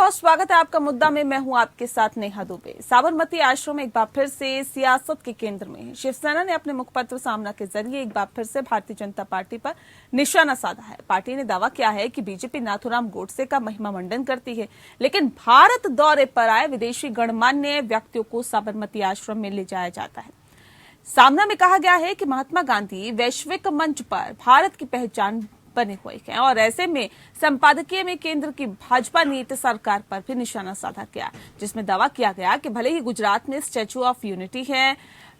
बहुत स्वागत है आपका मुद्दा में। मैं हूं आपके साथ नेहा दुबे। साबरमती आश्रम एक बार फिर से सियासत के केंद्र में है। शिवसेना ने अपने मुखपत्र सामना के जरिए एक बार फिर से भारतीय जनता पार्टी पर निशाना साधा है। पार्टी ने दावा किया है कि बीजेपी नाथूराम गोडसे का महिमा मंडन करती है, लेकिन भारत दौरे पर आए विदेशी गणमान्य व्यक्तियों को साबरमती आश्रम में ले जाया जाता है। सामना में कहा गया है कि महात्मा गांधी वैश्विक मंच पर भारत की पहचान बने हुए हैं और ऐसे में संपादकीय में केंद्र की भाजपा नीति सरकार पर भी निशाना साधा गया, जिसमें दावा किया गया कि भले ही गुजरात में स्टैच्यू ऑफ यूनिटी है,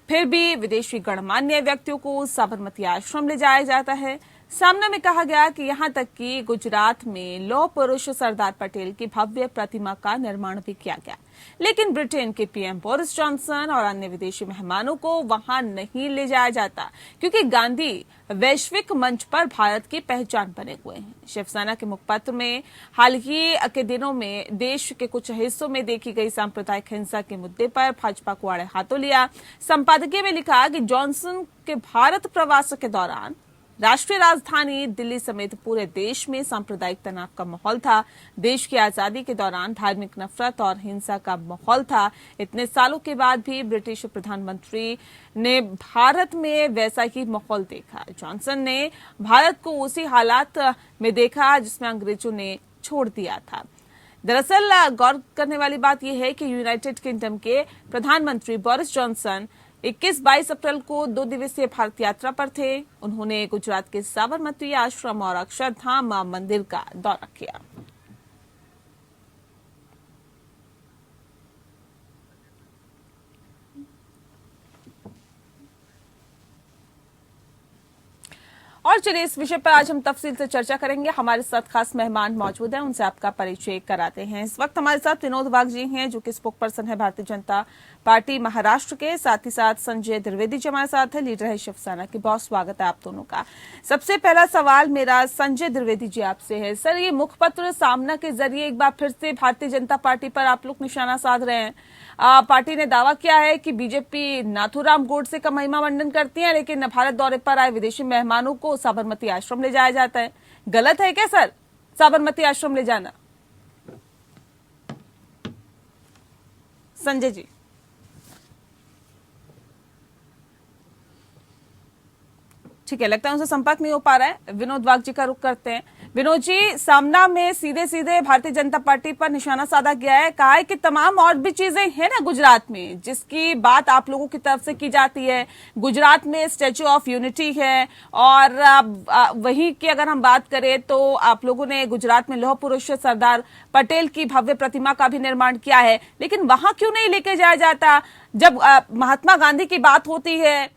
फिर भी विदेशी गणमान्य व्यक्तियों को साबरमती आश्रम ले जाया जाता है। सामने में कहा गया कि यहां तक कि गुजरात में लौह पुरुष सरदार पटेल की भव्य प्रतिमा का निर्माण भी किया गया, लेकिन ब्रिटेन के पीएम बोरिस जॉनसन और अन्य विदेशी मेहमानों को वहां नहीं ले जाया जाता, क्योंकि गांधी वैश्विक मंच पर भारत की पहचान बने हुए हैं। शिवसेना के मुखपत्र में हाल ही के दिनों में देश के कुछ हिस्सों में देखी गई सांप्रदायिक हिंसा के मुद्दे पर भाजपा को आड़े हाथों लिया। संपादकीय में लिखा कि जॉनसन के भारत प्रवास के दौरान राष्ट्रीय राजधानी दिल्ली समेत पूरे देश में सांप्रदायिक तनाव का माहौल था। देश की आजादी के दौरान धार्मिक नफरत और हिंसा का माहौल था। इतने सालों के बाद भी ब्रिटिश प्रधानमंत्री ने भारत में वैसा ही माहौल देखा। जॉनसन ने भारत को उसी हालात में देखा जिसमें अंग्रेजों ने छोड़ दिया था। दरअसल गौर करने वाली बात यह है कि यूनाइटेड किंगडम के प्रधानमंत्री बोरिस जॉनसन 21-22 अप्रैल को 2 दिवसीय भारत यात्रा पर थे। उन्होंने गुजरात के साबरमती आश्रम और अक्षरधाम मंदिर का दौरा किया। और चलिए इस विषय पर आज हम तफसील से चर्चा करेंगे। हमारे साथ खास मेहमान मौजूद हैं, उनसे आपका परिचय कराते हैं। इस वक्त हमारे साथ विनोद वाघ जी हैं, जो कि स्पोक पर्सन है भारतीय जनता पार्टी महाराष्ट्र के। साथ ही साथ संजय द्विवेदी जी हमारे साथ है, लीडर है शिवसेना की। बहुत स्वागत है आप दोनों का। सबसे पहला सवाल मेरा संजय द्विवेदी जी आपसे है। सर, ये मुखपत्र सामना के जरिए एक बार फिर से भारतीय जनता पार्टी पर आप लोग निशाना साध रहे हैं। पार्टी ने दावा किया है कि बीजेपी नाथूराम गोडसे का महिमा मंडन करती है, लेकिन भारत दौरे पर आए विदेशी मेहमानों को साबरमती आश्रम ले जाया जाता है। गलत है क्या सर साबरमती आश्रम ले जाना? संजय जी। ठीक है, लगता है उनसे संपर्क नहीं हो पा रहा है। विनोद वाघ जी का रुख करते हैं। विनोद जी, सामना में सीधे सीधे भारतीय जनता पार्टी पर निशाना साधा गया है। कहा है कि तमाम और भी चीजें हैं ना गुजरात में, जिसकी बात आप लोगों की तरफ से की जाती है। गुजरात में स्टैच्यू ऑफ यूनिटी है और वहीं की अगर हम बात करें तो आप लोगों ने गुजरात में लौह पुरुष सरदार पटेल की भव्य प्रतिमा का भी निर्माण किया है, लेकिन वहां क्यों नहीं लेके जाया जाता? जब महात्मा गांधी की बात होती है,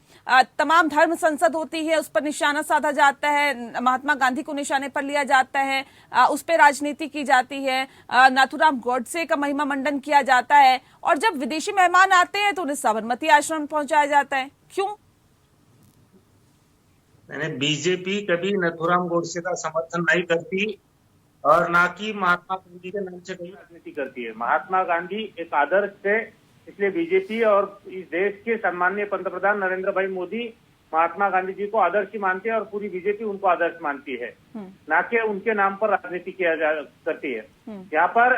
तमाम धर्म संसद होती है, उस पर निशाना साधा जाता है, महात्मा गांधी को निशाने पर लिया जाता है, उस पर राजनीति की जाती है, नाथूराम गोडसे का महिमा मंडन किया जाता है, और जब विदेशी मेहमान आते हैं तो उन्हें साबरमती आश्रम पहुंचाया जाता है। क्यों? बीजेपी कभी नाथूराम गोडसे का समर्थन नहीं करती और ना कि महात्मा गांधी के नाम से कभी राजनीति करती है। महात्मा गांधी एक आदर्श थे, इसलिए बीजेपी और इस देश के सम्माननीय पंतप्रधान नरेंद्र भाई मोदी महात्मा गांधी जी को आदर्श ही मानते हैं और पूरी बीजेपी उनको आदर्श मानती है, ना कि उनके नाम पर राजनीति करती है। यहाँ पर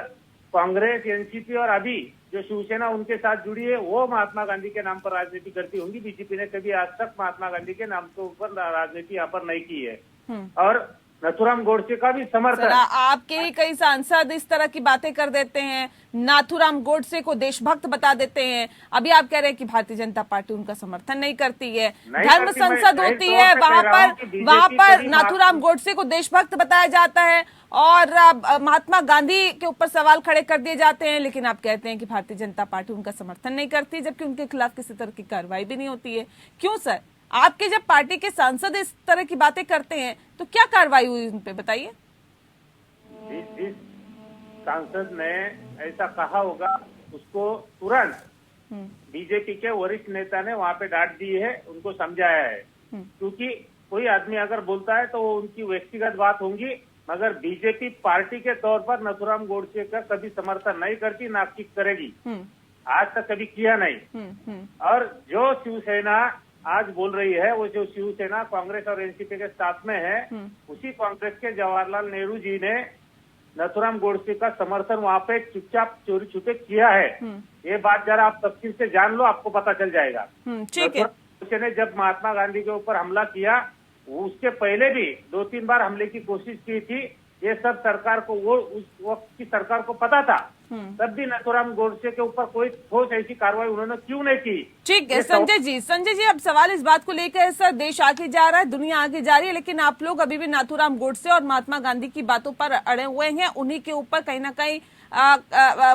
कांग्रेस, एनसीपी और अभी जो शिवसेना उनके साथ जुड़ी है, वो महात्मा गांधी के नाम पर राजनीति करती होंगी। बीजेपी ने कभी आज तक महात्मा गांधी के नाम के ऊपर राजनीति यहाँ पर नहीं की है। और नाथूराम गोडसे का भी समर्थन। आपके कई सांसद इस तरह की बातें कर देते हैं, नाथूराम गोडसे को देशभक्त बता देते हैं। अभी आप कह रहे हैं कि भारतीय जनता पार्टी उनका समर्थन नहीं करती है। धर्म संसद होती है, वहां पर नाथूराम गोडसे को देशभक्त बताया जाता है और महात्मा गांधी के ऊपर सवाल खड़े कर दिए जाते हैं, लेकिन आप कहते हैं कि भारतीय जनता पार्टी उनका समर्थन नहीं करती, जबकि उनके खिलाफ किसी तरह की कार्रवाई भी नहीं होती है। क्यों सर? आपके जब पार्टी के सांसद इस तरह की बातें करते हैं तो क्या कार्रवाई हुई उन पे, बताइए। जिस सांसद ने ऐसा कहा होगा उसको तुरंत बीजेपी के वरिष्ठ नेता ने वहां पे डांट दी है, उनको समझाया है। क्योंकि कोई आदमी अगर बोलता है तो वो उनकी व्यक्तिगत बात होंगी, मगर बीजेपी पार्टी के तौर पर नाथूराम गोडसे का कभी समर्थन नहीं करती, ना की करेगी। आज तक कभी किया नहीं। और जो शिवसेना आज बोल रही है, वो जो शिवसेना कांग्रेस और एनसीपी के साथ में है, उसी कांग्रेस के जवाहरलाल नेहरू जी ने नथुराम गोडसे का समर्थन वहां पे चुपचाप चोरी छुपे किया है। ये बात जरा आप तफसील से जान लो, आपको पता चल जाएगा। ठीक है। गोडसे ने जब महात्मा गांधी के ऊपर हमला किया, उसके पहले भी 2-3 बार हमले की कोशिश की थी। ये सब सरकार को, वो उस वक्त की सरकार को पता था, तब भी नथुराम गोडसे के ऊपर कोई ठोस ऐसी कार्रवाई उन्होंने क्यों नहीं की। ठीक है संजय जी, अब सवाल इस बात को लेकर है सर, देश आगे जा रहा है, दुनिया आगे जा रही है, लेकिन आप लोग अभी भी नाथूराम गोडसे और महात्मा गांधी की बातों पर अड़े हुए हैं। उन्हीं के ऊपर कहीं ना कहीं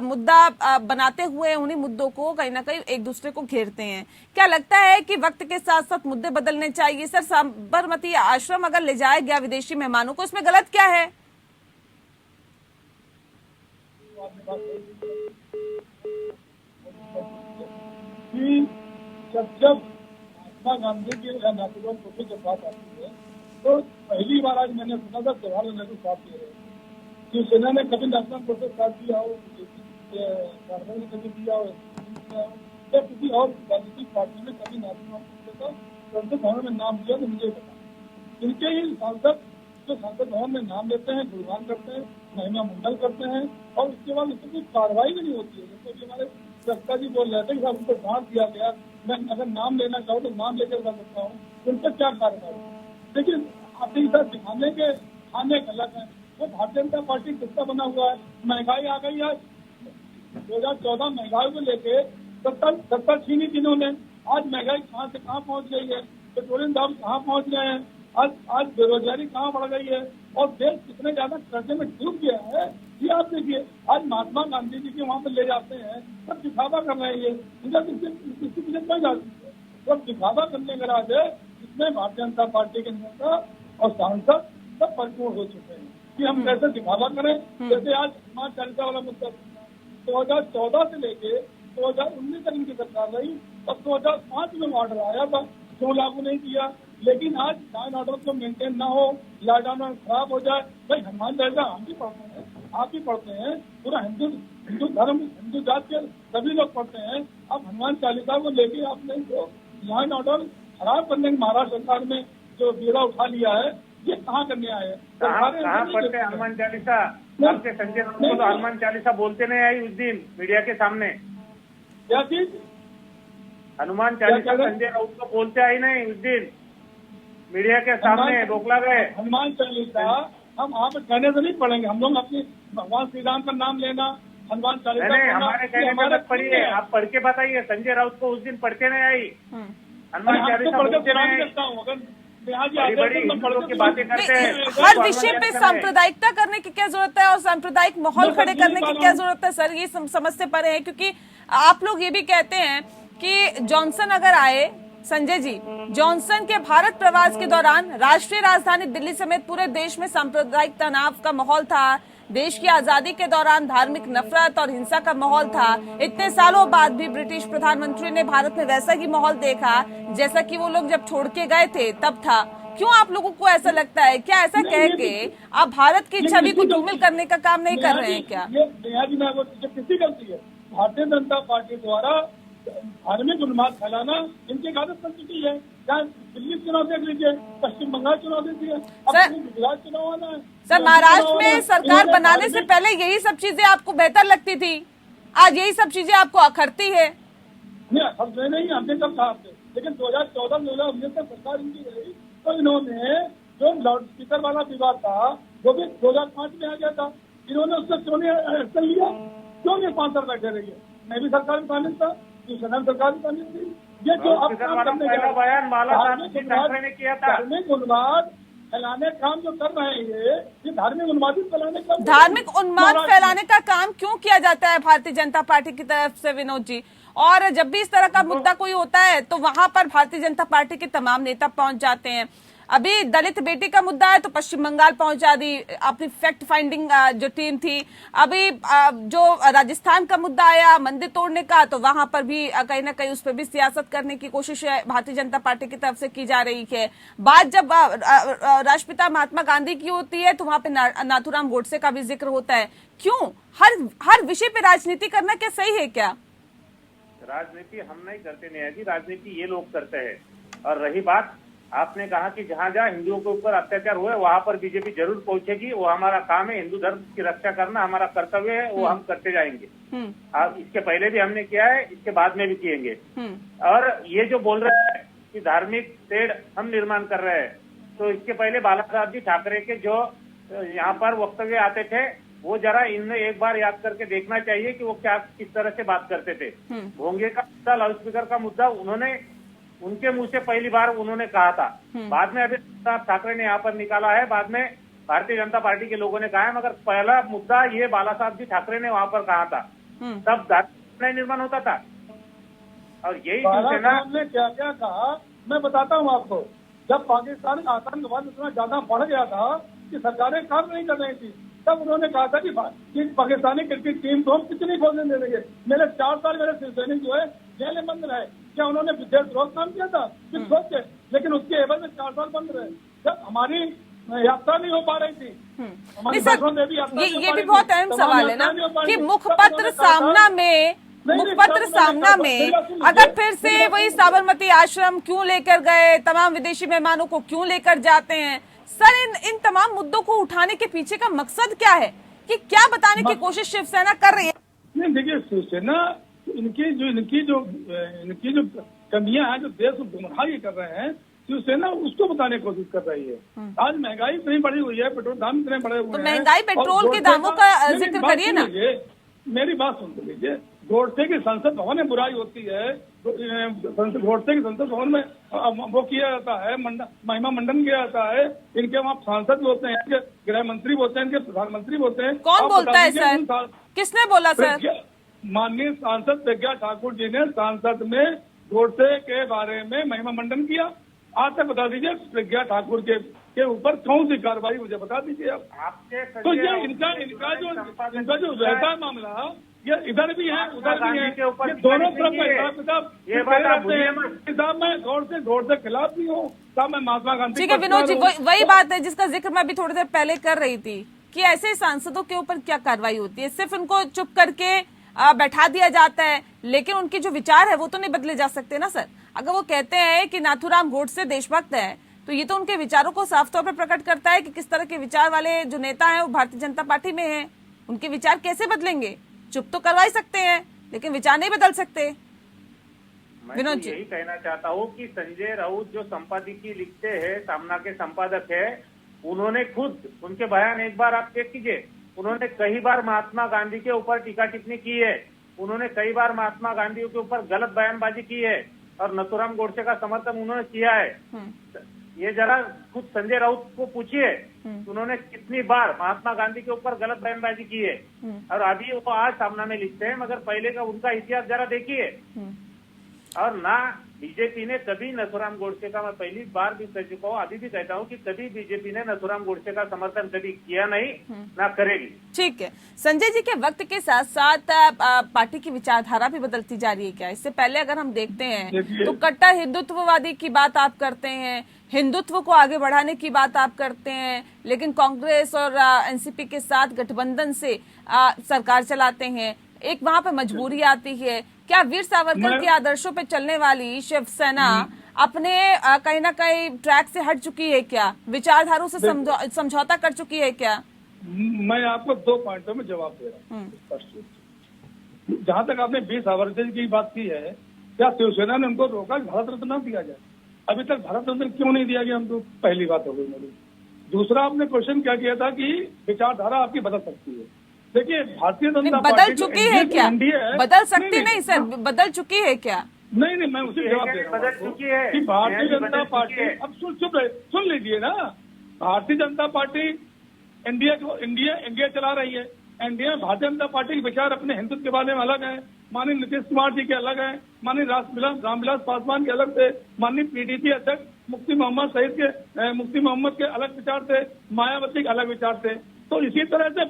मुद्दा बनाते हुए उन्हीं मुद्दों को कहीं ना कहीं एक दूसरे को घेरते हैं। क्या लगता है कि वक्त के साथ साथ मुद्दे बदलने चाहिए? सर, साबरमती आश्रम अगर ले जाया गया विदेशी मेहमानों को, इसमें गलत क्या है? जब महात्मा गांधी की नाथुराम गोडसे की बात आती है तो पहली बार आज मैंने सुना था जवाहरलाल नेहरू साथ दे रहे। शिवसेना ने कभी नाथुराम गोडसे साथ दिया हो, कांग्रेस ने कभी दिया हो, या किसी और राजनीतिक पार्टी ने कभी नाथुराम गोडसे का संसद भवन में नाम दिया तो मुझे बता। इनके ही सांसद जो संसद भवन में नाम लेते हैं, गुणगान करते हैं, महिमा मंडल करते हैं, और उसके बाद उसकी कोई कार्रवाई भी नहीं होती है। जैसे हमारे सत्ता जी बोल रहे थे कि उनको डांट दिया गया, मैं अगर नाम लेना चाहूँ तो नाम लेकर कर सकता हूँ, उन पर क्या कार्रवाई। लेकिन अपनी तरह दिखाने के खाने गलत है। वो भारतीय जनता पार्टी कितना बना हुआ है, महंगाई आ गई है। 2014 महंगाई को लेके 70 छीनी जिन्होंने, आज महंगाई कहाँ से कहाँ पहुँच गई है, पेट्रोलियम दाम कहाँ पहुँच गए हैं, आज बेरोजगारी कहाँ बढ़ गई है, और देश कितने ज्यादा कर्जे में डूब गया है। ये आप देखिए, आज महात्मा गांधी जी के वहाँ पे ले जाते हैं, सब दिखावा कर रहे हैं। ये किसी पीछे कोई जाती है, सब दिखावा करने का राज है। इसमें भारतीय जनता पार्टी के नेता और सांसद सब परिपूर्ण हो चुके हैं कि हम कैसे दिखावा करें। जैसे आज हनुमान चालीसा वाला मुद्दा 2014 से लेके 2019 तक इनकी सरकार रही, और 2005 में ऑर्डर आया था, क्यों लागू नहीं किया। लेकिन आज लॉ एंड ऑर्डर को मेंटेन ना हो, लॉ एंड ऑर्डर खराब हो जाए। भाई हनुमान चालीसा हम भी पढ़ते हैं, आप भी पढ़ते हैं, पूरा हिंदू धर्म, हिंदू जात के सभी लोग पढ़ते हैं। अब हनुमान चालीसा को लेके आपने लॉ एंड ऑर्डर खराब करने की महाराष्ट्र सरकार में जो बीड़ा उठा लिया है, ये कहाँ करने आए हैं? कहाँ पढ़ते हैं हनुमान चालीसा? आपके संजय राउत को तो हनुमान चालीसा बोलते नहीं आई उस दिन मीडिया के सामने। क्या चीज? हनुमान चालीसा संजय राउत को बोलते आई नहीं उस दिन, मीडिया के सामने रोकला गए। हनुमान चालीसा हम आप कहने से नहीं पढ़ेंगे, हम लोग अपने भगवान श्री राम का नाम लेना, हनुमान चालीसा नहीं, हमारे कहने में मत पढ़िए, आप पढ़ के बताइए। संजय राउत को उस दिन पढ़ते नहीं आई हनुमान चालीसा, बोलते नहीं। बड़ी की बातें करते हैं। हर विषय पे सांप्रदायिकता करने की क्या जरूरत है और सांप्रदायिक माहौल खड़े करने की क्या जरूरत है? सर, ये समझ से परे है, क्योंकि आप लोग ये भी कहते हैं कि जॉनसन अगर आए, संजय जी, जॉनसन के भारत प्रवास के दौरान राष्ट्रीय राजधानी दिल्ली समेत पूरे देश में सांप्रदायिक तनाव का माहौल था। देश की आजादी के दौरान धार्मिक नफरत और हिंसा का माहौल था। इतने सालों बाद भी ब्रिटिश प्रधानमंत्री ने भारत में वैसा ही माहौल देखा जैसा कि वो लोग जब छोड़ के गए थे तब था। क्यों आप लोगों को ऐसा लगता है? क्या ऐसा कह के आप भारत की छवि को धूमिल करने का काम नहीं कर रहे हैं क्या? किसी गलती है भारतीय जनता पार्टी द्वारा धार्मिक उन्माद फैलाना इनकी आदत बन चुकी है। चाहे दिल्ली चुनाव देख लीजिए, पश्चिम बंगाल चुनाव देख लीजिए, गुजरात चुनाव आना है। सर, महाराष्ट्र में सरकार बनाने से पहले यही सब चीजें आपको बेहतर लगती थी, आज यही सब चीजें आपको अखरती है? नहीं, हमने कब कहा आपसे, लेकिन 2014-2019 तक सरकार इनकी रही तो इन्होंने जो लाउड स्पीकर वाला विवाद था वो भी 2005 में आ गया था। इन्होंने उससे क्यों नहीं एक्शन लिया? क्यों नहीं 5 साल बैठे रही है? मैं भी सरकार में शामिल था, सरकार में शामिल थी। ये जो अब धार्मिक उन्माद फैलाने काम जो कर रहे हैं, ये धार्मिक उन्माद फैलाने का धार्मिक उन्माद फैलाने का काम क्यों किया जाता है भारतीय जनता पार्टी की तरफ से, विनोद जी? और जब भी इस तरह का मुद्दा कोई होता है तो वहां पर भारतीय जनता पार्टी के तमाम नेता पहुंच जाते हैं। अभी दलित बेटी का मुद्दा है तो पश्चिम बंगाल पहुंचा दी अपनी फैक्ट फाइंडिंग जो टीम थी। अभी जो राजस्थान का मुद्दा आया मंदिर तोड़ने का, तो वहां पर भी कहीं ना कहीं उस पर भी सियासत करने की कोशिश भारतीय जनता पार्टी की तरफ से की जा रही है। बात जब राष्ट्रपिता महात्मा गांधी की होती है तो वहां पे नाथूराम गोडसे का भी जिक्र होता है। क्यों हर विषय पे राजनीति करना क्या सही है क्या? राजनीति हम नहीं करते नहीं जी, राजनीति ये लोग करते हैं। और रही बात आपने कहा कि जहां जहां हिंदुओं के ऊपर अत्याचार हुए वहां पर बीजेपी जरूर पहुंचेगी, वो हमारा काम है, हिंदू धर्म की रक्षा करना हमारा कर्तव्य है, वो हम करते जाएंगे। अब इसके पहले भी हमने किया है, इसके बाद में भी किएंगे। और ये जो बोल रहे हैं कि धार्मिक पेड़ हम निर्माण कर रहे हैं, तो इसके पहले बाला साहब जी ठाकरे के जो यहाँ पर वक्तव्य आते थे, वो जरा इनमें एक बार याद करके देखना चाहिए कि वो क्या किस तरह से बात करते थे। भोंगे का मुद्दा, लाउड स्पीकर का मुद्दा उन्होंने उनके मुंह से पहली बार उन्होंने कहा था, बाद में अभी साहब ठाकरे ने यहाँ पर निकाला है, बाद में भारतीय जनता पार्टी के लोगों ने कहा है, मगर पहला मुद्दा ये बाला साहब जी ठाकरे ने वहाँ पर कहा था, तब धार्मिक निर्माण होता था। और यही शिवसेना ने क्या क्या कहा मैं बताता हूँ आपको। जब पाकिस्तान का आतंकवाद इतना ज्यादा बढ़ गया था कि सरकारें काम नहीं कर रही थी, तब उन्होंने कहा था कि पाकिस्तानी क्रिकेट टीम को हम कितनी खोलने दे देंगे। मेरे 4 साल मेरे शिवसैनिक जो है जेल में बंद रहे। क्या उन्होंने देशद्रोह काम किया था? फिर सोच के, लेकिन उसके एवज में 4 साल बंद रहे। जब हमारी यात्रा नहीं हो पा रही थी, ये भी बहुत अहम सवाल है ना कि मुखपत्र सामना में अगर फिर से वही साबरमती आश्रम क्यों लेकर गए, तमाम विदेशी मेहमानों को क्यों लेकर जाते हैं सर, इन तमाम मुद्दों को उठाने के पीछे का मकसद क्या है, कि क्या बताने की कोशिश शिवसेना कर रही है? नहीं देखिए, शिवसेना इनकी जो कमियां हैं, जो देश को गुमराही कर रहे हैं, शिवसेना उसको बताने की कोशिश कर रही है। आज महंगाई इतनी बढ़ी हुई है, पेट्रोल दाम इतने बढ़े हुए हैं, तो महंगाई पेट्रोल के दामों का जिक्र करिए ना। मेरी बात सुन लीजिए। गोडसे की संसद भवन में बुराई होती है, गोडसे की संसद भवन में वो किया जाता है, महिमा मंडन किया जाता है, इनके वहाँ सांसद भी होते हैं, इनके गृह मंत्री भी होते हैं, इनके प्रधानमंत्री भी होते हैं। कौन बोलता है सर? किसने बोला सर? माननीय सांसद प्रज्ञा ठाकुर जी ने संसद में गोडसे के बारे में महिमा मंडन किया। आज तक बता दीजिए प्रज्ञा ठाकुर के ऊपर कौन सी कार्रवाई, मुझे बता दीजिए आप। तो ये इनका जो रहता है मामला, ये इधर भी है उधर भी है, ये दोनों तरफ का हिसाब किताब। मैं गौर से खिलाफ भी हूँ, मैं महात्मा गांधी। ठीक है विनोद जी, वही बात है जिसका जिक्र मैं अभी थोड़ी देर पहले कर रही थी कि ऐसे सांसदों के ऊपर क्या कार्रवाई होती है? सिर्फ उनको चुप करके बैठा दिया जाता है, लेकिन उनके जो विचार है वो तो नहीं बदले जा सकते ना सर। अगर वो कहते हैं कि नाथूराम गोडसे देशभक्त है, तो ये तो उनके विचारों को साफ तौर पर प्रकट करता है कि किस तरह के विचार वाले जो नेता हैं वो भारतीय जनता पार्टी में हैं। उनके विचार कैसे बदलेंगे? चुप तो करवा ही सकते हैं, लेकिन विचार नहीं बदल सकते। मैं तो यही कहना चाहता हूँ कि संजय राउत जो संपादकीय लिखते हैं, सामना के संपादक है, उन्होंने खुद उनके बयान एक बार आप चेक कीजिए। उन्होंने कई बार महात्मा गांधी के ऊपर टीका टिप्पणी की है, उन्होंने कई बार महात्मा गांधी के ऊपर गलत बयानबाजी की है, और नथुराम गोडसे का समर्थन उन्होंने किया है। ये जरा खुद संजय राउत को पूछिए, उन्होंने कितनी बार महात्मा गांधी के ऊपर गलत बयानबाजी की है, और अभी वो आज सामना में लिखते हैं, मगर पहले का उनका इतिहास जरा देखिए। और ना बीजेपी ने कभी नथुराम गोडसे का, मैं पहली बार भी कह चुका हूँ, अभी भी कहता हूँ कि कभी बीजेपी ने नथुराम गोडसे का समर्थन कभी किया नहीं, ना करेगी। ठीक है, संजय जी के वक्त के साथ साथ पार्टी की विचारधारा भी बदलती जा रही है क्या? इससे पहले अगर हम देखते हैं तो कट्टर हिंदुत्ववादी की बात आप करते हैं, हिंदुत्व को आगे बढ़ाने की बात आप करते हैं, लेकिन कांग्रेस और एनसीपी के साथ गठबंधन से सरकार चलाते हैं। एक वहां पे मजबूरी आती है। क्या वीर सावरकर के आदर्शों पे चलने वाली शिवसेना अपने कहीं ना कहीं ट्रैक से हट चुकी है क्या? विचारधारों से समझौता कर चुकी है क्या? मैं आपको 2 पॉइंटों में जवाब दे रहा हूँ। जहाँ तक आपने वीर सावरकर की बात की है, क्या शिवसेना ने उनको रोका भारत रत्न न दिया जाए? अभी तक भारत रत्न क्यों नहीं दिया गया हमको? पहली बात हो गई मेरी। दूसरा, आपने क्वेश्चन क्या किया था कि विचारधारा आपकी बदल सकती है। देखिए, भारतीय जनता पार्टी बदल चुकी है क्या? बदल सकती नहीं सर, बदल चुकी है क्या? नहीं, मैं उसी जवाब दे रहा हूँ कि भारतीय जनता पार्टी, अब सुन लीजिए ना, भारतीय जनता पार्टी इंडिया चला रही है। इंडिया भारतीय जनता पार्टी के विचार अपने हिंदुत्व के बारे में अलग है, माननीय नीतीश कुमार जी के अलग है, माननीय रामविलास पासवान के अलग थे, माननीय पीडीपी अध्यक्ष मुफ्ती मोहम्मद के अलग विचार थे, मायावती के अलग विचार थे। तो इसी तरह से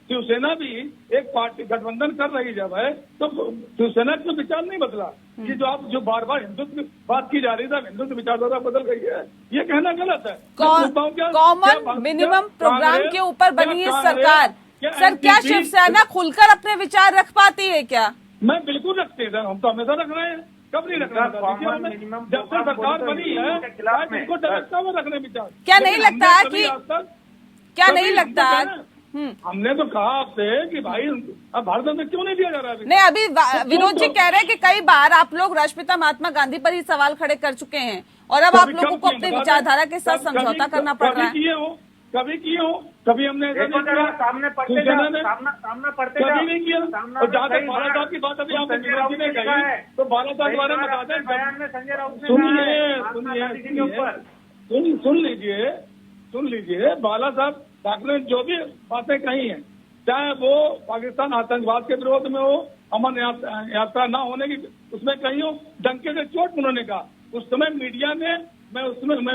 शिवसेना भी एक पार्टी गठबंधन कर रही जब है, तो शिवसेना का विचार नहीं बदला। ये जो बार बार हिंदुत्व बात की जा रही है, हिंदुत्व विचारधारा बदल गई है, ये कहना गलत है। कॉमन मिनिमम प्रोग्राम के ऊपर बनी है सरकार, सर क्या शिवसेना खुलकर अपने विचार रख पाती है क्या? मैं बिल्कुल रखते हैं, हम तो हमेशा रख रहे हैं। कब नहीं रखना था? देखिए, हमें जब से सरकार बनी है इसको डरता हुआ रखने विचार। क्या नहीं लगता है कि क्या नहीं कभी लगता? हमने तो कहा आपसे कि भाई अब भारत में क्यों नहीं दिया जा रहा है? नहीं, अभी विनोद जी कह रहे हैं कि कई बार आप लोग राष्ट्रपिता महात्मा गांधी पर ही सवाल खड़े कर चुके हैं और अब आप लोगों को अपनी विचारधारा के साथ समझौता करना पड़ रहा है। कभी किए हो? कभी हमने सामने पढ़ते सामना पढ़ते कभी नहीं किया। और जहाँ तक बाला साहब की बात अभी आपने विनोद जी ने कही तो बाला साहब के बारे में बता दें। बयान में संजय राउत सुन लीजिए बाला साहब ठाकरे ने जो भी बातें कही हैं, चाहे वो पाकिस्तान आतंकवाद के विरोध में हो, अमन यात्रा न होने की उसमें कही हो, डंके से चोट उन्होंने कहा। उस समय मीडिया ने मैं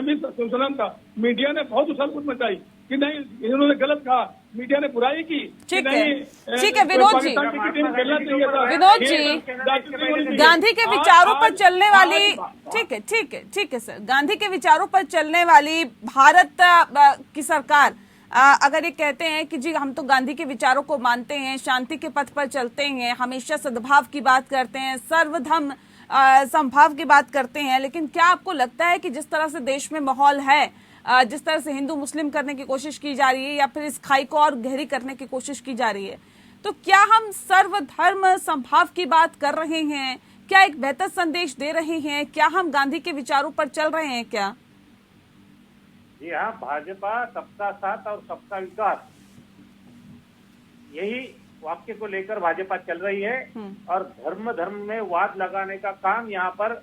भी सुनसलन था, मीडिया ने बहुत उछल कूद मचाई कि नहीं इन्होंने गलत कहा, मीडिया ने बुराई की। ठीक है विनोद जी, गांधी के विचारों पर चलने वाली, ठीक है सर, गांधी के विचारों पर चलने वाली भारत की सरकार अगर ये कहते हैं कि जी हम तो गांधी के विचारों को मानते हैं, शांति के पथ पर चलते हैं, हमेशा सद्भाव की बात करते हैं, सर्वधर्म समभाव की बात करते हैं, लेकिन क्या आपको लगता है कि जिस तरह से देश में माहौल है, जिस तरह से हिंदू मुस्लिम करने की कोशिश की जा रही है या फिर इस खाई को और गहरी करने की कोशिश की जा रही है, तो क्या हम सर्वधर्म समभाव की बात कर रहे हैं? क्या एक बेहतर संदेश दे रहे हैं? क्या हम गांधी के विचारों पर चल रहे हैं क्या? जी हाँ, भाजपा सबका साथ और सबका विकास, यही वाक्य को लेकर भाजपा चल रही है। और धर्म में वाद लगाने का काम, यहाँ पर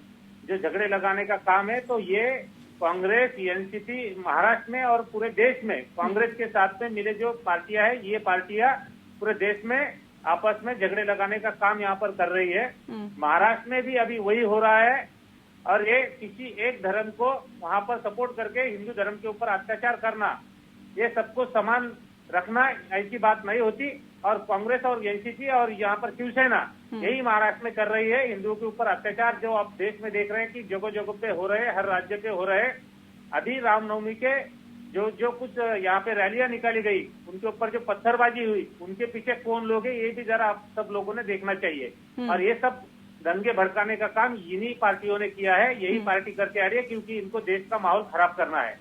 जो झगड़े लगाने का काम है, तो ये कांग्रेस, एनसीपी महाराष्ट्र में और पूरे देश में कांग्रेस के साथ में मिले जो पार्टियां हैं, ये पार्टियां पूरे देश में आपस में झगड़े लगाने का काम यहाँ पर कर रही है। महाराष्ट्र में भी अभी वही हो रहा है और ये किसी एक धर्म को वहां पर सपोर्ट करके हिंदू धर्म के ऊपर अत्याचार करना, ये सबको समान रखना, ऐसी बात नहीं होती। और कांग्रेस और एनसीपी और यहाँ पर शिवसेना यही महाराष्ट्र में कर रही है। हिंदुओं के ऊपर अत्याचार जो आप देश में देख रहे हैं कि जगह जगह पे हो रहे हैं, हर राज्य पे हो रहे हैं। अभी रामनवमी के जो कुछ यहाँ पे रैलियां निकाली गई, उनके ऊपर जो पत्थरबाजी हुई, उनके पीछे कौन लोग हैं, ये भी जरा आप सब लोगों ने देखना चाहिए। और ये सब दंगे भड़काने का काम इन्हीं पार्टियों ने किया है, यही पार्टी करके आ रही है, क्योंकि इनको देश का माहौल खराब करना है।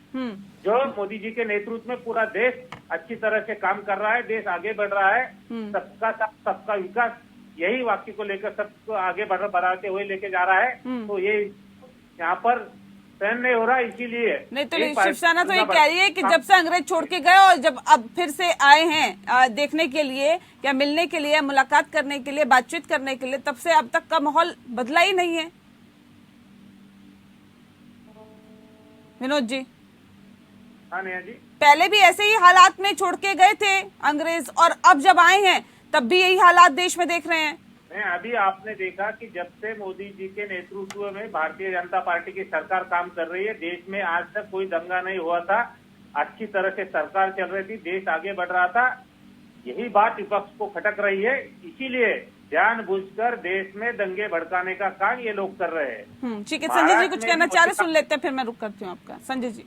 जो मोदी जी के नेतृत्व में पूरा देश अच्छी तरह से काम कर रहा है, देश आगे बढ़ रहा है, सबका साथ सबका विकास, यही वाक्य को लेकर सबको आगे बढ़ाते हुए लेके जा रहा है। तो ये यहाँ पर सहन नहीं हो रहा, इसीलिए नहीं तो शिवसेना तो ये कह रही है कि जब से अंग्रेज छोड़ के गए और जब अब फिर से आए हैं देखने के लिए या मिलने के लिए, मुलाकात करने के लिए, बातचीत करने के लिए, तब से अब तक का माहौल बदला ही नहीं है। विनोद जी, हाँ नेहा जी, पहले भी ऐसे ही हालात में छोड़ के गए थे अंग्रेज और अब जब आए हैं तब भी यही हालात देश में देख रहे हैं। अभी आपने देखा कि जब से मोदी जी के नेतृत्व में भारतीय जनता पार्टी की सरकार काम कर रही है, देश में आज तक कोई दंगा नहीं हुआ था, अच्छी तरह से सरकार चल रही थी, देश आगे बढ़ रहा था। यही बात विपक्ष को खटक रही है, इसीलिए जानबूझकर देश में दंगे भड़काने का काम ये लोग कर रहे हैं। ठीक है, संजय जी कुछ कहना चाह रहे, सुन लेते हैं, फिर मैं रुक करती हूँ आपका। संजय जी,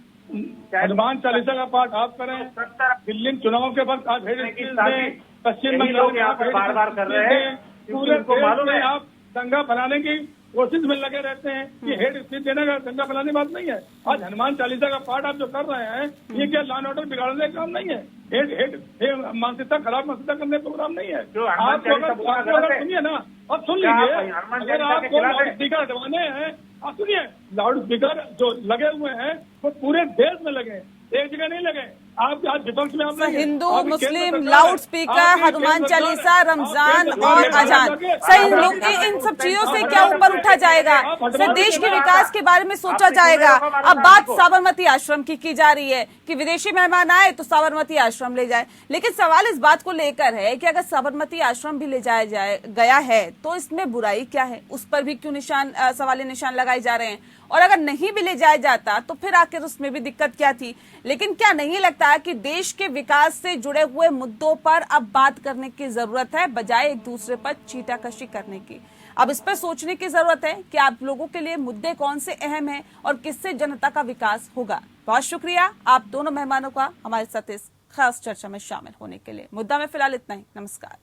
हनुमान चालीसा का पाठ आप करें, दिल्ली चुनाव के बाद पश्चिम बंगाल यहाँ पर बार बार कर रहे हैं, पूरे देश में आप दंगा फैलाने की कोशिश में लगे रहते हैं। ये हेड स्पीच देने का दंगा फैलाने की बात नहीं है। आज हनुमान चालीसा का पाठ आप जो कर रहे हैं, ये क्या लॉ एंड ऑर्डर बिगाड़ने का काम नहीं है, मानसिकता खराब मानसिकता करने का प्रोग्राम नहीं है। आपको अगर सुनिए ना, अब सुन लीजिए, अगर आपको लाउड स्पीकर हटवाने हैं, आप सुनिए, लाउड स्पीकर जो लगे हुए हैं वो पूरे देश में लगे, एक जगह नहीं लगे। आप आज विपक्ष में आप हिंदू मुस्लिम लाउड स्पीकर, हनुमान चालीसा, रमजान और अजान, सही लोग इन सब चीजों से क्या ऊपर उठा जाएगा? सर देश के विकास के बारे में सोचा जाएगा। अब बात साबरमती आश्रम की जा रही है कि विदेशी मेहमान आए तो साबरमती आश्रम ले जाए, लेकिन सवाल इस बात को लेकर है कि अगर साबरमती आश्रम भी ले जाया गया है तो इसमें बुराई क्या है? उस पर भी क्यों सवालिया निशान लगाए जा रहे हैं? और अगर नहीं भी ले जाया जाता तो फिर आखिर उसमें भी दिक्कत क्या थी? लेकिन क्या नहीं लगता कि देश के विकास से जुड़े हुए मुद्दों पर अब बात करने की जरूरत है, बजाय एक दूसरे पर चीटाकशी करने की? अब इस पर सोचने की जरूरत है कि आप लोगों के लिए मुद्दे कौन से अहम हैं और किससे जनता का विकास होगा। बहुत शुक्रिया आप दोनों मेहमानों का हमारे साथ इस खास चर्चा में शामिल होने के लिए। मुद्दा में फिलहाल इतना ही। नमस्कार।